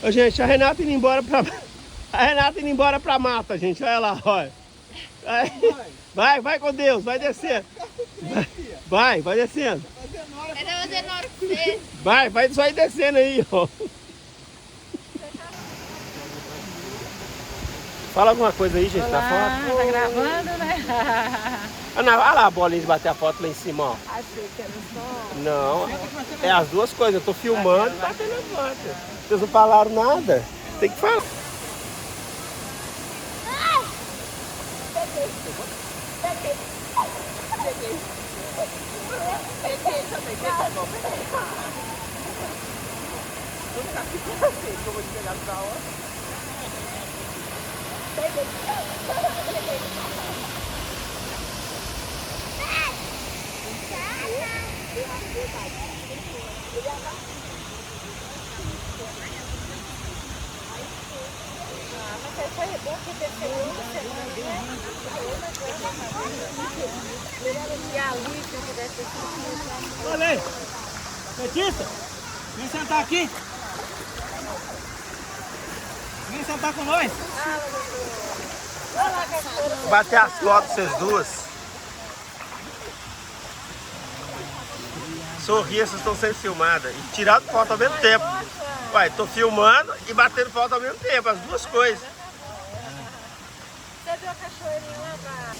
Ô, gente, a Renata indo embora pra... A Renata indo embora pra mata, gente. Olha lá, olha. Vai com Deus, vai descendo. Vai descendo. Vai descendo aí, ó. Fala alguma coisa aí, gente, da foto. Tá gravando, né? Olha lá a bolinha de bater a foto lá em cima, ó. Achei que era só. Não, é as duas coisas. Eu tô filmando e batendo a foto. Vocês não falaram nada. Tem que falar. Olha aí, petista, vem sentar aqui. Vem sentar com nós. Bater as fotos, vocês duas. Sorrir, vocês estão sendo filmadas. E tirando foto ao mesmo tempo. Uai, tô filmando e batendo foto ao mesmo tempo, as duas coisas. Você viu a cachoeirinha lá pra...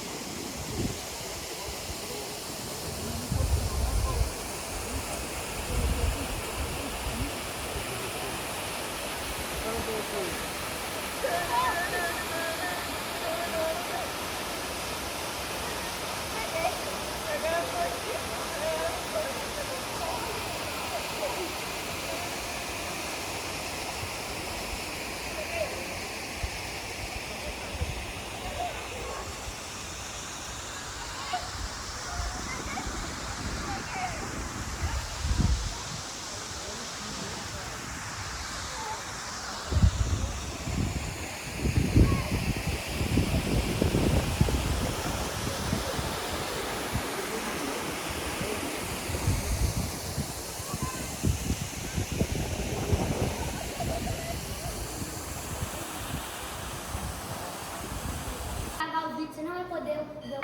Você não vai poder ver o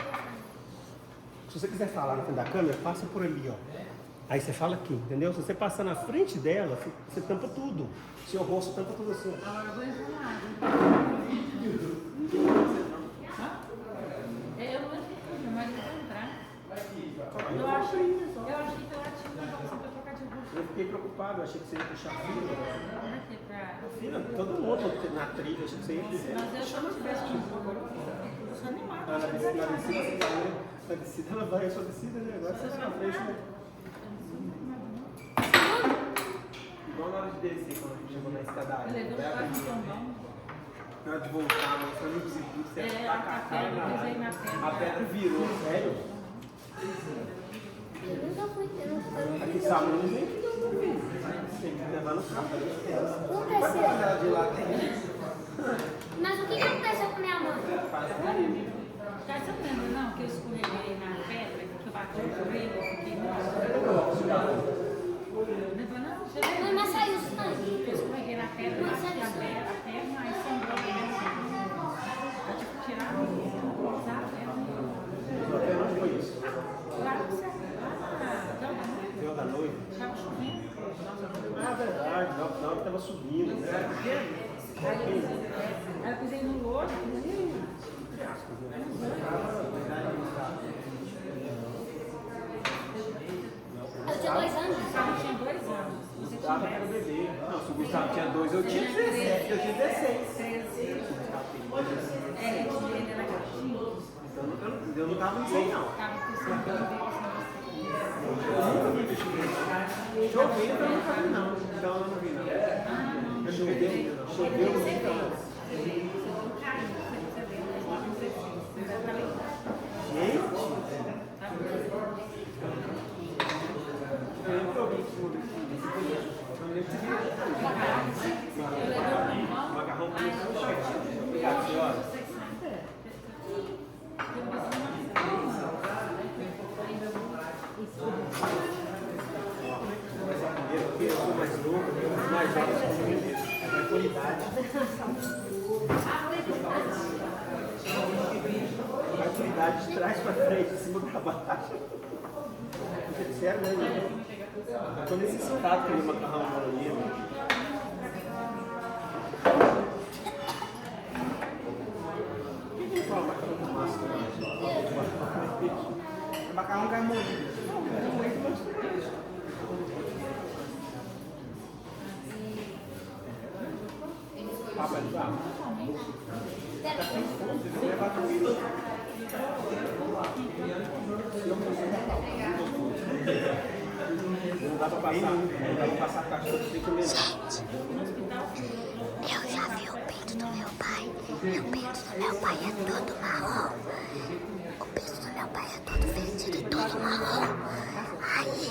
Se você quiser falar na frente da câmera, passa por ali, ó. Aí você fala aqui, entendeu? Se você passar na frente dela, você tampa tudo. Seu rosto tampa tudo assim. Agora eu vou ensinar. Eu não sei, mas eu vou entrar. Eu achei que ela tinha uma opção pra trocar de roupa. Eu fiquei preocupado, eu achei que você ia puxar a fila. Aqui pra... Fila, todo mundo na trilha, achei que você ia puxar. Mas eu não tivesse um pouco. Eu sou animada. Na descida ela vai, a sua descida, né? Agora você vai na frente, né? Igual na hora de descer, quando a gente chegou na escadaria. Levou o carro no condão. Na hora de voltar, mostrando o circuito, você A pedra, eu pisei na pedra. A pedra virou, sério? Eu nunca fui, Aqui sábado não vem aqui não, filho. Tem que levar no carro. Nunca Vai sei. pegar ela de lá também. Mas o que aconteceu com minha mãe? Tá sabendo, não? Que eu escorreguei na pedra, que eu bati o joelho, eu fiquei não, você Mãe, mas saiu sangue. eu escorreguei na pedra, Mas bati saiu a sangue. perna, aí sangrou mesmo. Eu tive que tirar usar a perna. Onde foi isso? Lá no céu, Deu da noite? tava chovendo. Ah, verdade, na hora que tava subindo, né? Aí eu pisei no lodo, Eu tinha 2 anos. eu tinha 2 anos. Você Gustavo era bebê. Não, se o Gustavo tinha 2, eu tinha 17, eu tinha 16. 13. Ele era gatinho. Então eu não tava em 100, não. Tava precisando ver Eu nunca vi bicho grande. Chovendo eu nunca vi, não. Então eu não vi, não. Choveu, não vi, não. Macarrão com obrigado, senhora. Mais novo, mais jovem. Maturidade. Maturidade de trás para frente, de cima para baixo. Sério, né? Eu tô necessitado de macarrão ali. Macarrão cai moído. Não dá pra passar a caixa de 5 minutos. Eu já vi o peito do meu pai. E o peito do meu pai é todo marrom. O peito do meu pai é todo verde e todo marrom. Aí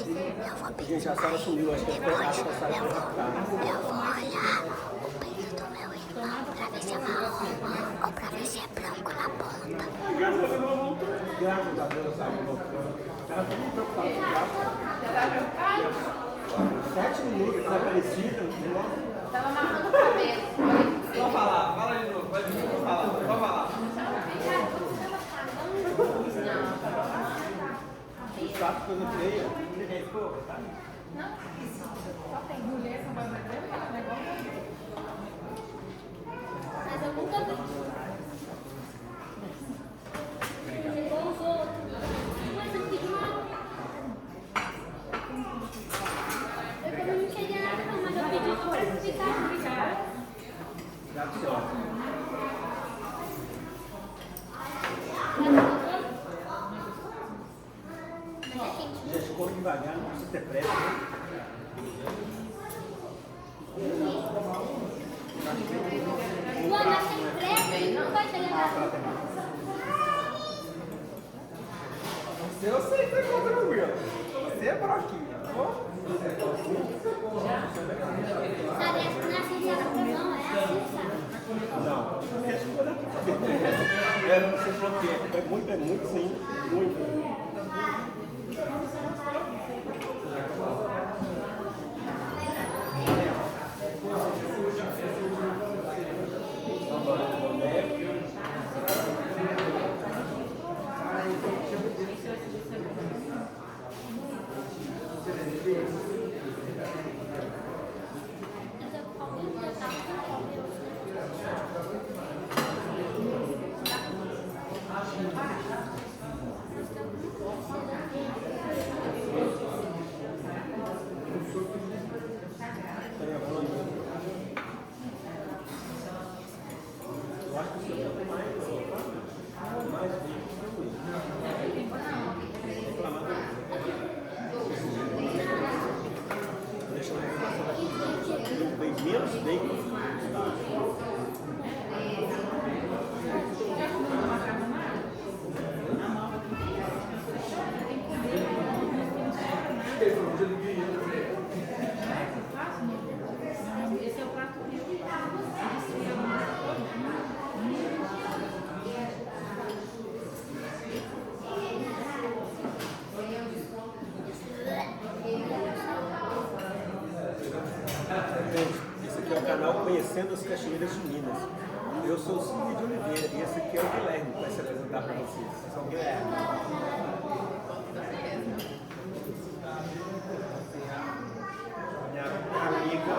eu vou pedir. Gente, a Sara sumiu, acho que Depois eu vou olhar o peito do meu irmão pra ver se é marrom ou pra ver se é branco na ponta. Graças a Deus, sabe? Ela tá muito preocupada com o 7 minutos, desaparecida. Tava amarrando o cabelo. Vamos falar, fala de novo, vamos falar, vamos falar. Os quatro coisas feias. Só tem mulher com mais negócio. Mas eu nunca vi. Igual os outros. Mas eu pedi uma. Eu também não queria nada, não, mas eu pedi só pra ficar. Já que ó. Gente, come devagar, não precisa ter pressa. Luan, mas sem pressa, não vai chegar. Eu sei que tá tranquilo. Você é broquinho. Sabe, não é assim, não, é assim, sabe? Não, você falou que é muito sim, muito. Menos bacon. Esse é o prato meu. Esse aqui é o canal Conhecendo as Cachoeiras de Minas. Eu sou o Silvio de Oliveira e esse aqui é o Guilherme que vai se apresentar para vocês. Eu sou o Guilherme. Minha amiga.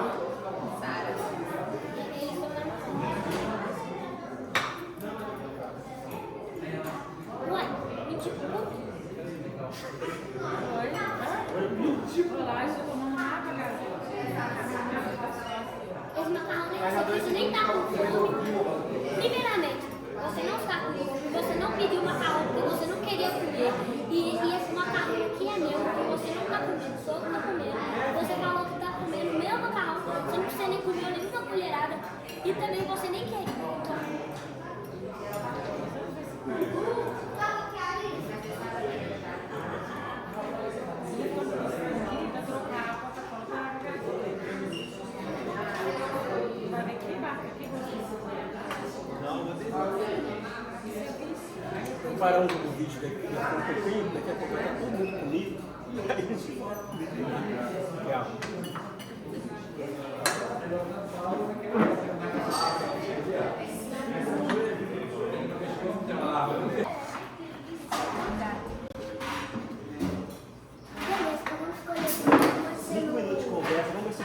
Luan, me tipo. Olá, estou tomando água, galera. Esse macarrão você nem tá com fome. Primeiramente, você não está com fome, você não pediu macarrão porque você não queria comer. E esse macarrão aqui é meu, porque você não está comendo, só que está comendo. Você falou que está comendo meu macarrão, você não precisa nem comer nenhuma colherada. E também você nem quer. Paramos o vídeo daqui a pouquinho, daqui a pouco vai estar todo mundo comigo. E aí a gente volta.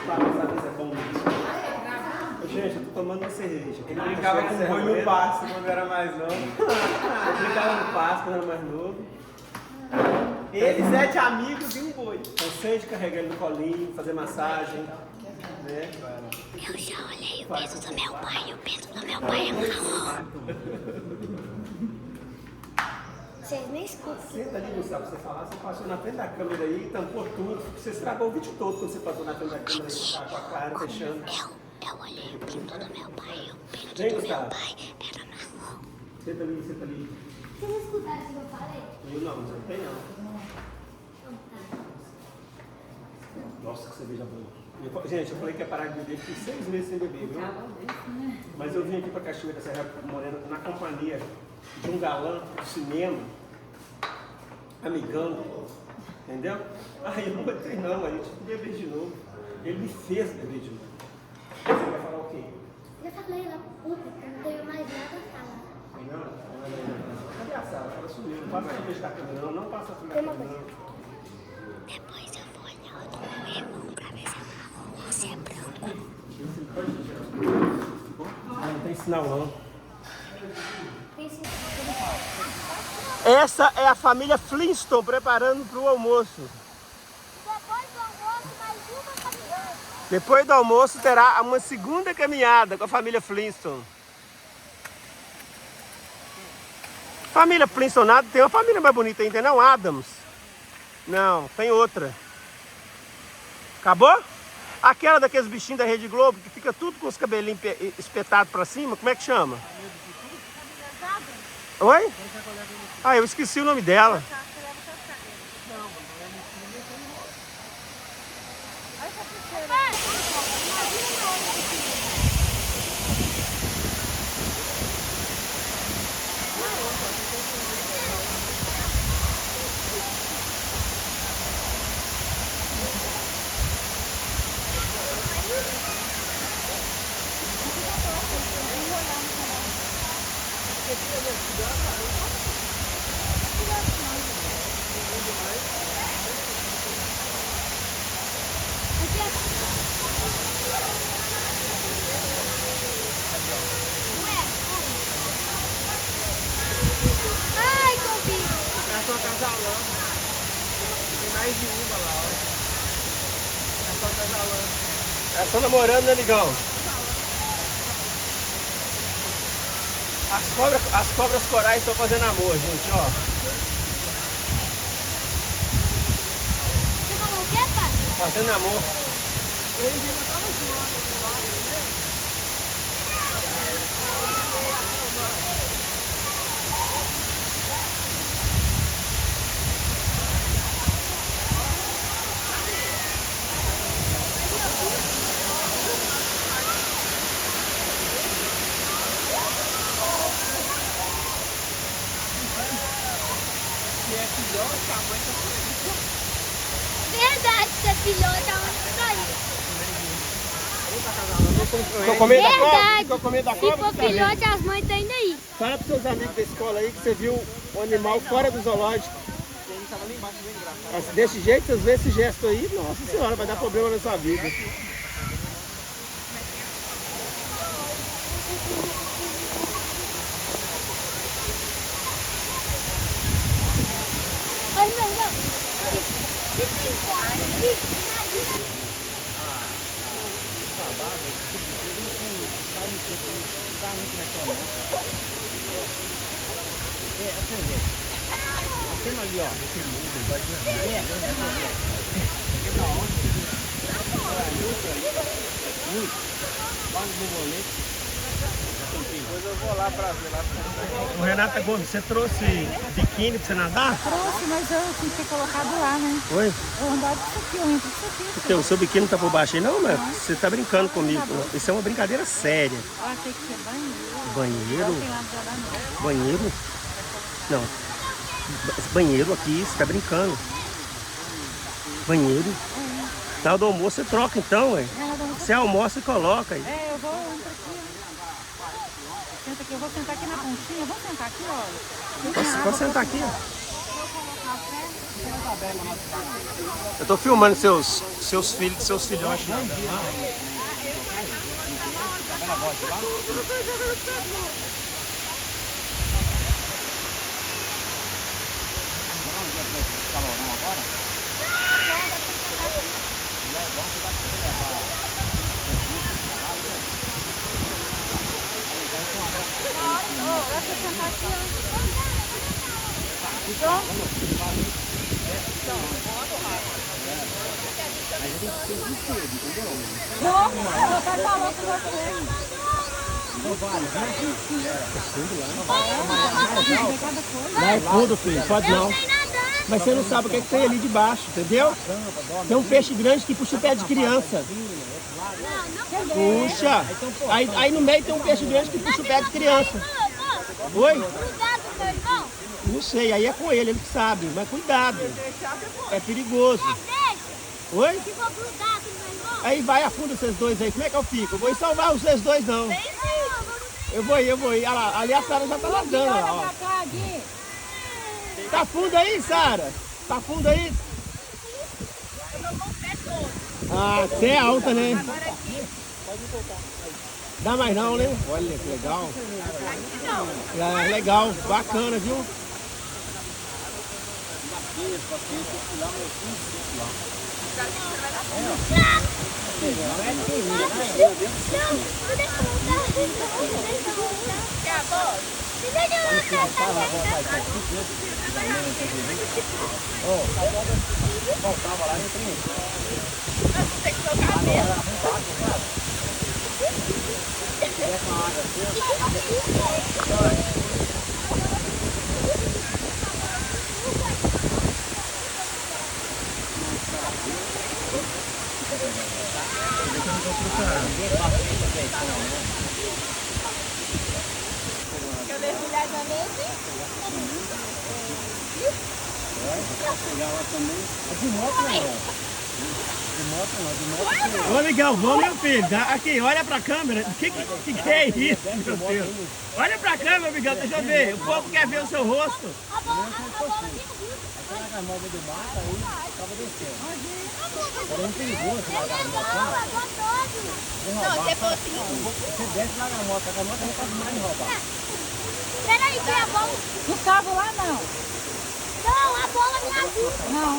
para saber se é bom mesmo. Ô, gente, eu tô tomando uma cerveja. Ele brincava com boi no pasto quando era mais novo. Eu brincava no pasto quando era mais novo. Ele, 7 amigos e um boi. Cansei de carregar ele no colinho, fazer massagem. Né? Eu já olhei o peso do meu pai, o peso do meu pai é marrom. Vocês me escutam. Senta ali, Gustavo, você falar, você passou na frente da câmera aí, tampou tudo. Você estragou o vídeo todo quando você passou na frente da câmera aí, com a cara fechando. Eu olhei o peso do meu pai, o peso Vem, do meu Gustavo. pai era marrom. Senta ali, senta ali. Vocês escutaram o que eu falei? Eu não tem não. Nossa, que cerveja boa. Gente, eu falei que ia parar de beber, fiquei 6 meses sem beber, viu? Mas eu vim aqui pra Cachoeira da Serra Morena na companhia de um galã do cinema, amigão, entendeu? Aí eu não entrei não, a gente beber de novo. Ele me fez beber de novo. Você vai falar o quê? Já falei lá pro público, não tenho mais nada a falar. Não. Cadê a Sara? Ela sumiu. Não passa a frente da câmera não passa a frente da câmera não. Depois eu vou olhar o do meu irmão pra ver se é marrom ou se é branco. Não tem sinal não. Tem sim. Essa é a família Flintstone preparando para o almoço. Depois do almoço, mais uma caminhada. Depois do almoço terá uma segunda caminhada com a família Flintstone. Família Flintstone, nada, tem uma família mais bonita ainda, não? Adams. Não, tem outra. Acabou? Aquela daqueles bichinhos da Rede Globo que fica tudo com os cabelinhos espetados para cima, como é que chama? Oi? Ah, eu esqueci o nome dela. Ai, Covid. É só casalão. Tem mais de uma lá, ó. É só casalão. É só namorando, né, Ligão? As cobras corais estão fazendo amor, gente, ó. Você falou o quê, pai? Fazendo amor. Verdade, você filhota, onde tá aí? Ficou com medo da cobra? Verdade. Ficou com medo da Se cobra? for filhote, as mães estão indo aí. Fala pros seus amigos da escola aí que você viu um animal fora do zoológico. Desse jeito, vocês vêem esse gesto aí, nossa senhora, vai dar problema na sua vida. Ai, não. Depois eu vou lá pra ver lá. O Renata Gomes, você trouxe biquíni pra você nadar? Trouxe, mas eu tinha que ter colocado lá, né? Oi? Eu andava disso aqui, eu entro disso aqui. Porque o seu biquíni tá por baixo aí? Não, mas você tá brincando comigo. Isso é uma brincadeira séria. Eu achei que tinha banheiro. Banheiro? Tem lá do lado da noite. Banheiro? Não. Banheiro aqui, você tá brincando. Banheiro? Na hora do almoço você troca então, ué. Você almoça e coloca aí. É, eu vou, entra aqui, ó. Senta aqui, eu vou sentar aqui na pontinha. Vamos sentar aqui, olha. Pode sentar aqui, ó. Vou colocar o pé. Eu tô filmando seus filhos, seus filhotes. Lá é fundo, filho, pode não. Mas você não sabe o que, é que tem ali debaixo, entendeu? Tem um peixe grande que puxa o pé de criança. Puxa! Aí no meio tem um peixe grande que puxa o pé de criança. Oi? Não sei, aí é com ele que sabe, mas cuidado. É perigoso. Oi? Aí vai, afunda vocês dois aí, como é que eu fico? Eu vou ir salvar vocês dois não. Eu vou ir. Olha lá, ali a Sara já tá nadando, ó. Tá fundo aí, Sara? Tá fundo aí? Ah, você é alta, né? Dá mais não, né? Olha que legal. É, legal, bacana, viu? Ô Miguel, vamos meu filho, aqui, olha pra câmera, o que é isso, meu Deus? Olha pra câmera, Miguel, deixa eu ver, o povo quer ver o seu rosto. Não, você for assim. Você desce lá na moto, a moto não pode mais roubar. Peraí, que a bola. Gustavo, lá não. Não, a bola me ajuda. Não.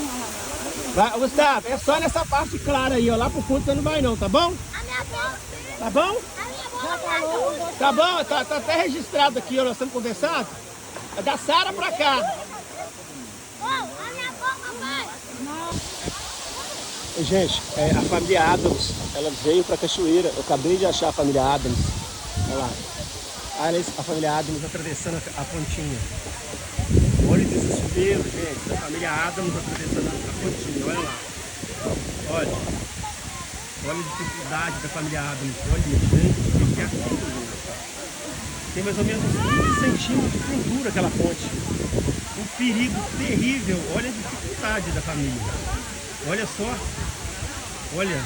Vai, Gustavo, é só nessa parte clara aí, ó, lá pro fundo você não vai não, tá bom? A minha bola. Tá bom? A minha bola me ajuda. Tá bom, tá até registrado aqui, ó, nós estamos conversando. É da Sara pra cá. Oh, a minha bola vai. Gente, a família Adams, ela veio pra cachoeira. Eu acabei de achar a família Adams. Olha lá. Olha a família Adams atravessando a pontinha. Olha esse chuveiro, gente. Da família Adams atravessando a pontinha. Olha lá. Olha. Olha a dificuldade da família Adams. Olha, gente, o que é aquilo, gente? Tem mais ou menos uns 15 centímetros de fundura aquela ponte. Um perigo terrível. Olha a dificuldade da família. Olha só. Olha.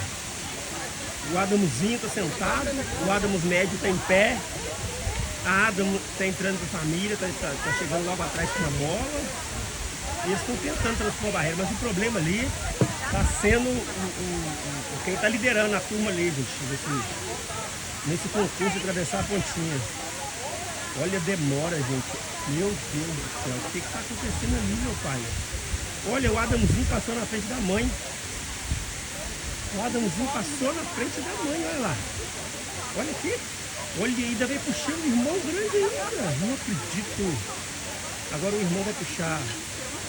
O Adamzinho está sentado. O Adams médio está em pé. A Adam está entrando com a família. Está chegando logo atrás com uma bola. E eles estão tentando transpor a barreira. Mas o problema ali está sendo quem está liderando a turma ali, gente. Nesse concurso de atravessar a pontinha. Olha a demora, gente. Meu Deus do céu. O que está acontecendo ali, meu pai? Olha, o Adamzinho passou na frente da mãe. O Adamzinho passou na frente da mãe, olha lá. Olha aqui. Olha, ainda vai puxar o irmão grande ainda. Não acredito. Agora o irmão vai puxar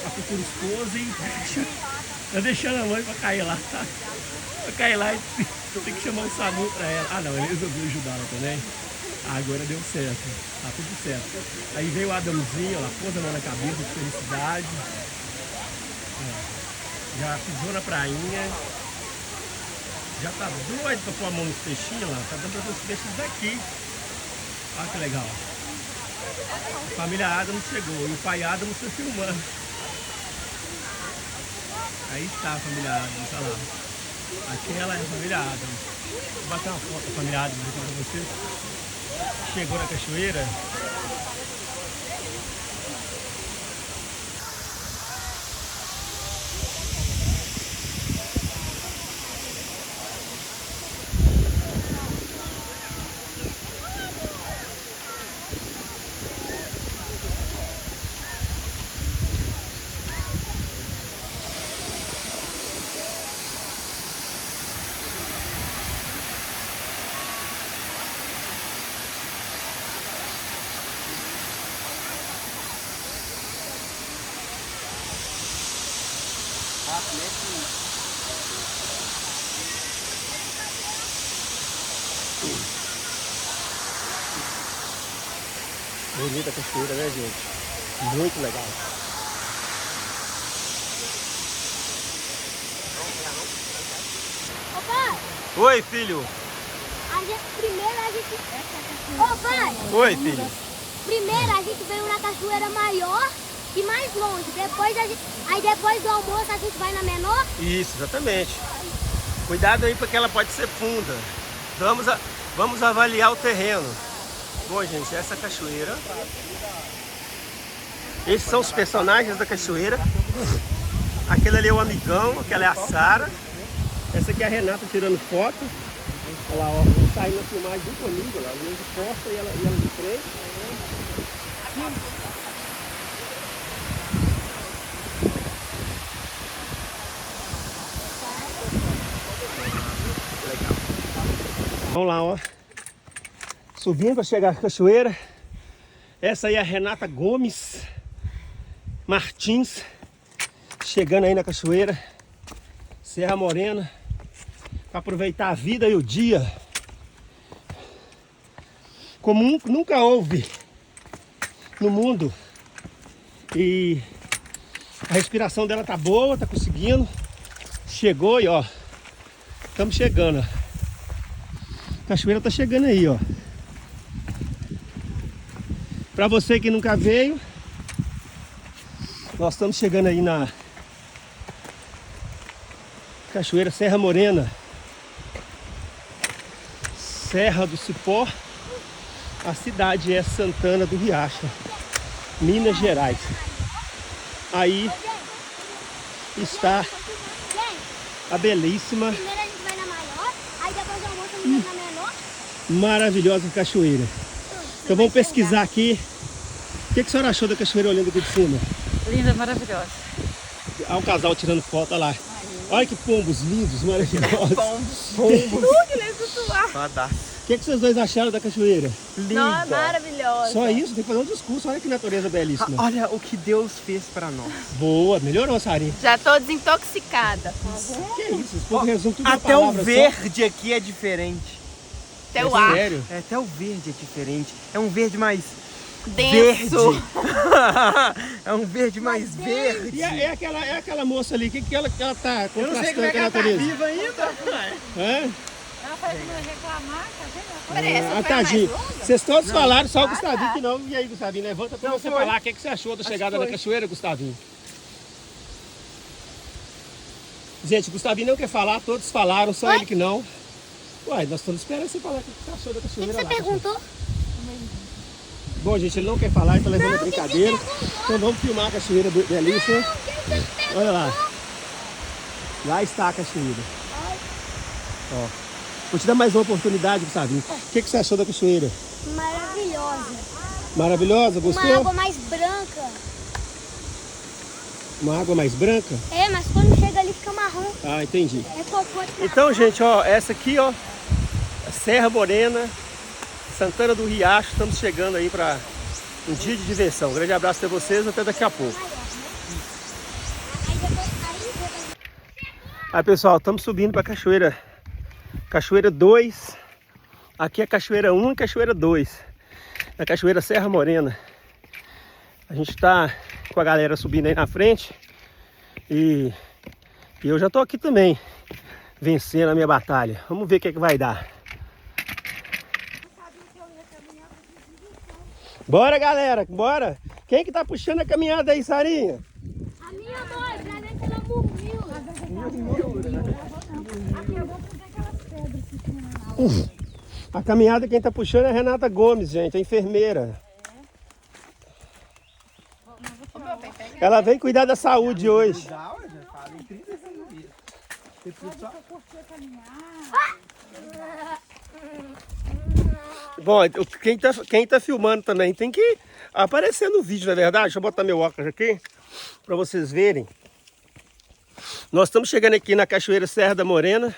a futura esposa e tá deixando a mãe pra cair lá. Pra cair lá e tem que chamar o SAMU pra ela. Ah não, ele resolveu ajudá-la também. Agora deu certo. Tá tudo certo. Aí veio o Adamzinho, ela pôs a mão na cabeça de felicidade. Já pisou na prainha. Já tá doido pra pôr a mão nos peixinhos lá. Tá dando pra ver os peixes daqui. Olha que legal. A família Adams chegou e o pai Adams está filmando. Aí está a família Adams, olha lá. Aquela é a família Adams. Vou bater uma foto da família Adams aqui pra vocês. Chegou na cachoeira. Bonita a cachoeira, né, gente? Muito legal. Ô pai, Oi, filho. primeiro a gente... Ô pai, Oi, filho. primeiro a gente veio na cachoeira maior e mais longe. Aí depois do almoço a gente vai na menor. Isso, exatamente. Cuidado aí porque ela pode ser funda. Vamos avaliar o terreno. Bom, gente, essa é a cachoeira. Esses são os personagens da cachoeira. Aquele ali é o amigão, aquela é a Sara. Essa aqui é a Renata tirando foto. Olha lá, ó, saindo na filmagem do comigo, lá, de costa e ela de frente. Legal. Vamos lá, ó. Subindo para chegar à cachoeira. Essa aí é a Renata Gomes Martins. Chegando aí na cachoeira. Serra Morena. Para aproveitar a vida e o dia. Como nunca houve no mundo. E a respiração dela tá boa, tá conseguindo. Chegou e ó. Estamos chegando, ó. A cachoeira tá chegando aí, ó. Para você que nunca veio, nós estamos chegando aí na Cachoeira Serra Morena, Serra do Cipó. A cidade é Santana do Riacho, Minas Gerais. Aí está a belíssima, Primeiro a gente vai na maior, aí depois do almoço a gente vai na menor. maravilhosa cachoeira. Então vamos pesquisar aqui. O que a senhora achou da cachoeira olhando aqui de cima? Linda, maravilhosa. Olha o casal tirando foto, olha lá. Olha que pombos lindos, maravilhosos. Pombos. Que lindo suar. Fadaço. O que vocês dois acharam da cachoeira? Não, é maravilhosa. Só isso? Tem que fazer um discurso. Olha que natureza belíssima. Olha o que Deus fez pra nós. Boa, melhorou, Sarinha. Já tô desintoxicada. Que isso? Esse povo resume tudo Até numa o palavra verde aqui é diferente. Até o só. ar. Sério? É, até o verde é diferente. É um verde mais Denso. verde. É um verde mais verde. E é aquela moça ali, o que ela tá Eu não sei contrastando como é que com a ela tá natureza? viva ainda. Hã? Ela faz reclamar, tá vendo? Ah, tadinho. Vocês todos falaram, só o Gustavinho que não. E aí, Gustavinho, levanta pra você falar. O que você achou da chegada da cachoeira, Gustavinho? Gente, o Gustavinho não quer falar, todos falaram, só ele que não. Uai, nós estamos esperando você falar o que você achou da O que cachoeira você lá. perguntou? Bom, gente, ele não quer falar, ele tá levando a brincadeira. Então vamos filmar a cachoeira belíssima. Olha lá. Lá está a cachoeira. Ó. Vou te dar mais uma oportunidade, Gustavinho. O que você achou da cachoeira? Maravilhosa. Maravilhosa? Uma Gostou? água mais branca. Uma água mais branca? É, mas quando chega ali fica marrom. Ah, entendi. É cocô de Então, gente, ó, essa aqui, ó, Serra Morena, Santana do Riacho. Estamos chegando aí para um dia de diversão. Um grande abraço para vocês, até daqui a pouco. Aí, pessoal, estamos subindo para a Cachoeira 2. Aqui é Cachoeira 1 e Cachoeira 2. Na Cachoeira Serra Morena. A gente está com a galera subindo aí na frente. E eu já tô aqui também, vencendo a minha batalha. Vamos ver o que é que vai dar. Bora, galera, bora. Quem que tá puxando a caminhada aí, Sarinha? A minha mãe, pra ver se ela morreu. A caminhada quem tá puxando é a Renata Gomes, gente, a enfermeira. Ela vem cuidar da saúde hoje. Bom, quem tá filmando também tem que aparecer no vídeo, na verdade. Deixa eu botar meu óculos aqui para vocês verem. Nós estamos chegando aqui na Cachoeira Serra da Morena.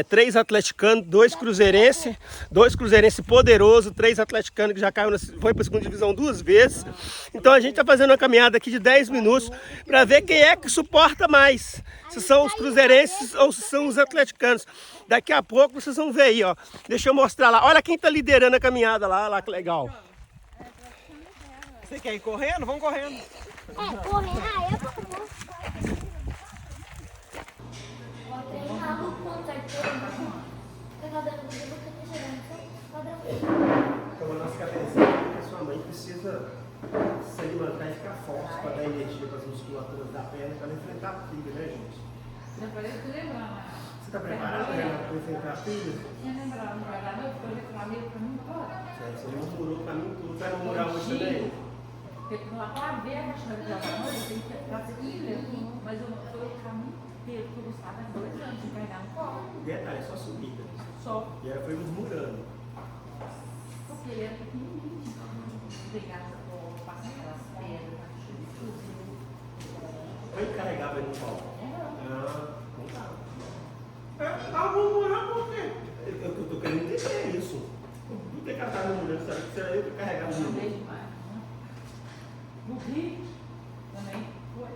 3 atleticanos, 2 cruzeirenses poderosos, 3 atleticanos que já caiu, foi para a segunda divisão 2 vezes. Então a gente está fazendo uma caminhada aqui de 10 minutos para ver quem é que suporta mais. Se são os cruzeirenses ou se são os atleticanos. Daqui a pouco vocês vão ver aí, ó. Deixa eu mostrar lá. Olha quem está liderando a caminhada lá, olha lá que legal. Você quer ir correndo? Vamos correndo. Correr. Eu vou correr. Então a nossa cabeça, a sua mãe precisa se alimentar e ficar forte para dar energia para as musculaturas da perna para enfrentar a trilha, né, gente? Você está preparada para enfrentar a trilha? Você murmurou o caminho todo. Vai murmurar hoje também? Para ver a questão de gravar, eu tenho que fazer ilha, mas foi o caminho inteiro que eu gostava de 2 anos de carregar no colo. Detalhe, é só subida. Só. E ela foi murmurando. Porque ele era pequenininho. Pegava o passar aquelas pedras, tudo. Foi carregava no pau. Não tá. Tá murmurando por quê? Eu tô querendo entender isso. Por que ela tá murmurando? Sabe que será eu que carregava no Também demais, né? No Rio também foi.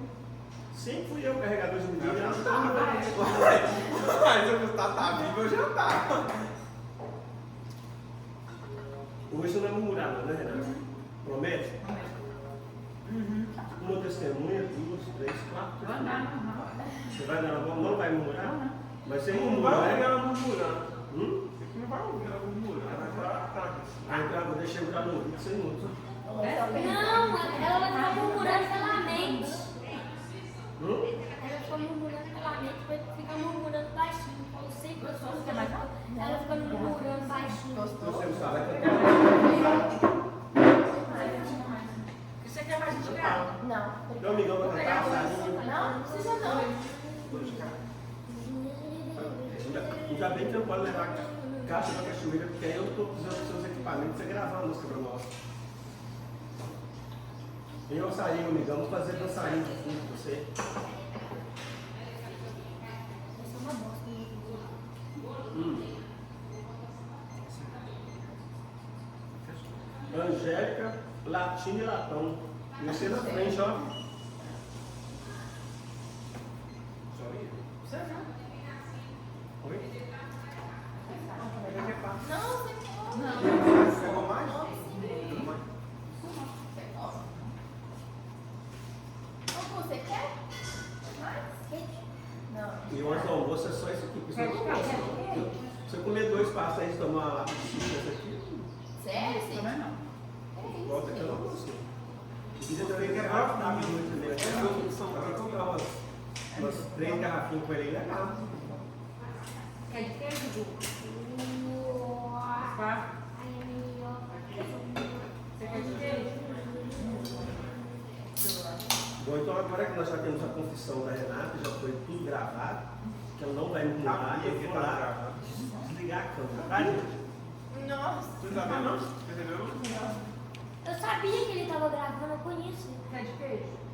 Sempre fui eu carregador de medida. Ela não Tá, tava. mas o Gustavo tá vivo, eu já tava. Hoje não é murmurar, não, né, Renato? Promete? Uma testemunha, 2, 3, 4. Vai andar normal. Você vai dar uma não vai murmurar? Mas você Não murmura, vai ouvir né? ela murmurando. Você Não vai ouvir ela murmurando. Ela vai atrás. Aí deixa eu entrar no ouvido sem música. Não, ela tá murmurando pela mente. Ela fica murmurando pela mente, depois fica murmurando baixinho. Eu sei que eu sou assim, ela fica murmurando baixinho. Você não sabe, Você quer mais de grau? Não. meu amigão vai cantar passarinho. Não precisa não. Ainda bem que não pode levar caixa pra cachoeira, porque aí eu estou usando os seus equipamentos para gravar a música para nós. Vem dançarino, amigão, vamos fazer dançarino de fundo com você. Essa é uma bosta. Angélica, Latina e Latão. E você na frente, ó. Você não. Oi? Não, você pode. Não. Pegou mais? Você quer? Mais? Não. E o almoço é só isso aqui, porque senão não gosta, não. Se eu comer 2 passos aí e tomar uma lápide de suco dessa aqui, Sério, sim? Também não. volta que eu não consigo. E você também quer rápido muito também. Agora comprar umas 3 garrafinhas com ele aí, legal. Quer de queijo, Gu? Tá? Você quer de queijo? Bom, então agora que nós já temos a confissão da Renata, já foi tudo gravado, que ela não vai murmurar, e eu vou lá desligar a câmera, tá, gente? Nossa. Você sabia não? Entendeu? Eu sabia que ele tava gravando, eu conheço. Quer de queijo?